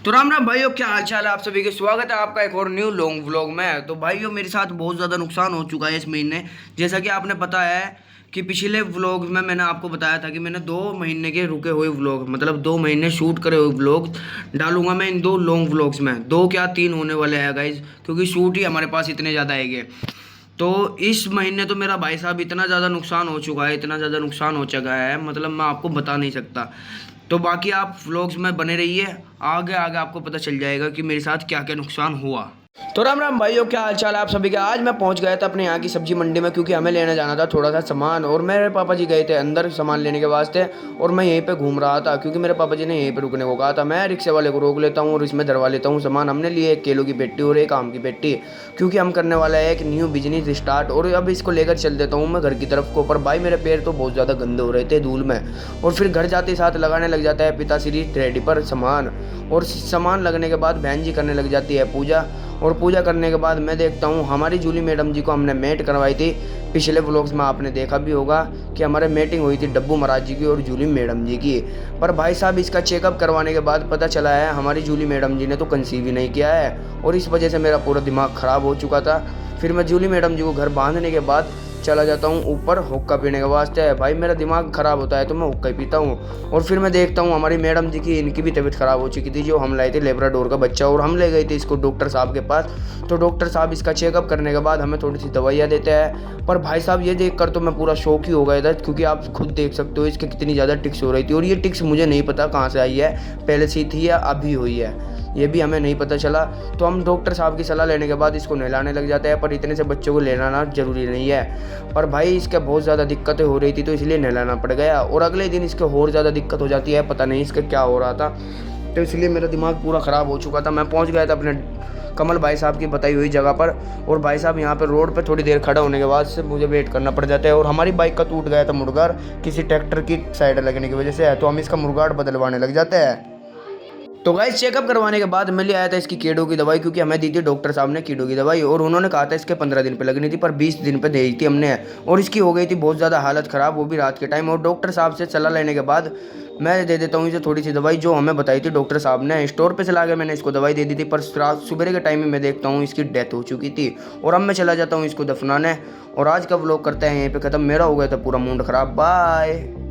तो राम राम भाइयों, क्या हाल चाल है। आप सभी के स्वागत है आपका एक और न्यू लॉन्ग व्लॉग में। तो भाइयों, मेरे साथ बहुत ज़्यादा नुकसान हो चुका है इस महीने। जैसा कि आपने पता है कि पिछले व्लॉग में मैंने आपको बताया था कि मैंने 2 महीने के रुके हुए व्लॉग, मतलब 2 महीने शूट करे हुए व्लॉग डालूंगा मैं इन 2 लॉन्ग व्लॉग्स में। 2 क्या 3 होने वाले हैं गाइज, क्योंकि शूट ही हमारे पास इतने ज़्यादा है। तो इस महीने तो मेरा भाई साहब इतना ज़्यादा नुकसान हो चुका है, इतना ज़्यादा नुकसान हो चुका है, मतलब मैं आपको बता नहीं सकता। तो बाकी आप व्लॉग्स में बने रहिए, आगे आगे आपको पता चल जाएगा कि मेरे साथ क्या क्या नुकसान हुआ। तो राम राम भाइयों, क्या हाल चाल है आप सभी का। आज मैं पहुंच गया था अपने यहाँ की सब्जी मंडी में, क्योंकि हमें लेने जाना था थोड़ा सा सामान, और मेरे पापा जी गए थे अंदर सामान लेने के वास्ते, और मैं यहीं पे घूम रहा था क्योंकि मेरे पापा जी ने यहीं पे रुकने को कहा था। मैं रिक्शे वाले को रोक लेता हूँ और इसमें धरवा लेता हूँ सामान। हमने लिए 1 किलो की पेटी और 1 आम की पेटी, क्योंकि हम करने वाला है एक न्यू बिजनेस स्टार्ट। और अब इसको लेकर चल देता हूँ मैं घर की तरफ को। पर भाई मेरे पैर तो बहुत ज़्यादा गंदे हो रहे थे धूल में, और फिर घर जाते ही साथ लगाने लग जाता है पिताश्री रेडी पर सामान, और सामान लगने के बाद बहन जी करने लग जाती है पूजा, और पूजा करने के बाद मैं देखता हूँ हमारी जूली मैडम जी को हमने मेट करवाई थी। पिछले व्लॉग्स में आपने देखा भी होगा कि हमारे मेटिंग हुई थी डब्बू महाराज जी की और जूली मैडम जी की। पर भाई साहब, इसका चेकअप करवाने के बाद पता चला है हमारी जूली मैडम जी ने तो कंसीव ही नहीं किया है, और इस वजह से मेरा पूरा दिमाग ख़राब हो चुका था। फिर मैं जूली मैडम जी को घर बांधने के बाद चला जाता हूँ ऊपर हुक्का पीने के वास्ते। भाई मेरा दिमाग ख़राब होता है तो मैं हुक्का ही पीता हूँ, और फिर मैं देखता हूँ हमारी मैडम जी की, इनकी भी तबीयत ख़राब हो चुकी थी। जो हम लाए थे लेब्राडोर का बच्चा, और हम ले गए थे इसको डॉक्टर साहब के पास। तो डॉक्टर साहब इसका चेकअप करने के बाद हमें थोड़ी सी दवाइयाँ देते हैं। पर भाई साहब, ये देख कर तो मैं पूरा शौक ही हो गया था, क्योंकि आप खुद देख सकते हो इसके कितनी ज़्यादा टिक्स हो रही थी। और ये टिक्स मुझे नहीं पता कहाँ से आई है, पहले से थी या अभी हुई है, ये भी हमें नहीं पता चला। तो हम डॉक्टर साहब की सलाह लेने के बाद इसको नहलाने लग जाते हैं। पर इतने से बच्चों को नहलाना ज़रूरी नहीं है। पर भाई इसके बहुत ज़्यादा दिक्कतें हो रही थी, तो इसलिए नहलाना पड़ गया, और अगले दिन इसके और ज़्यादा दिक्कत हो जाती है, पता नहीं इसका क्या हो रहा था। तो इसलिए मेरा दिमाग पूरा ख़राब हो चुका था। मैं पहुँच गया था अपने कमल भाई साहब की बताई हुई जगह पर, और भाई साहब यहाँ पर रोड पर थोड़ी देर खड़ा होने के बाद से मुझे वेट करना पड़ जाता है। और हमारी बाइक का टूट गया था मुड़गाड़, किसी ट्रैक्टर की साइड लगने की वजह से है, तो हम इसका मुड़गाड़ बदलवाने लग जाते हैं। तो गाइस, चेकअप करवाने के बाद मैं ले आया था इसकी कीड़ों की दवाई, क्योंकि हमें दी थी डॉक्टर साहब ने कीड़ों की दवाई, और उन्होंने कहा था इसके 15 दिन पे लगनी थी, पर 20 दिन पे दे दी थी हमने। और इसकी हो गई थी बहुत ज़्यादा हालत ख़राब, वो भी रात के टाइम। और डॉक्टर साहब से सलाह लेने के बाद मैं दे देता हूँ इसे थोड़ी सी दवाई जो हमें बताई थी डॉक्टर साहब ने। स्टोर पर चला गया, मैंने इसको दवाई दे दी थी, पर रात सुबह के टाइम में मैं देखता हूँ इसकी डेथ हो चुकी थी। और अब मैं चला जाता हूँ इसको दफनाने। और आज का व्लॉग करते हैं यहीं पर ख़त्म। मेरा हो गया था पूरा मूड ख़राब। बाय।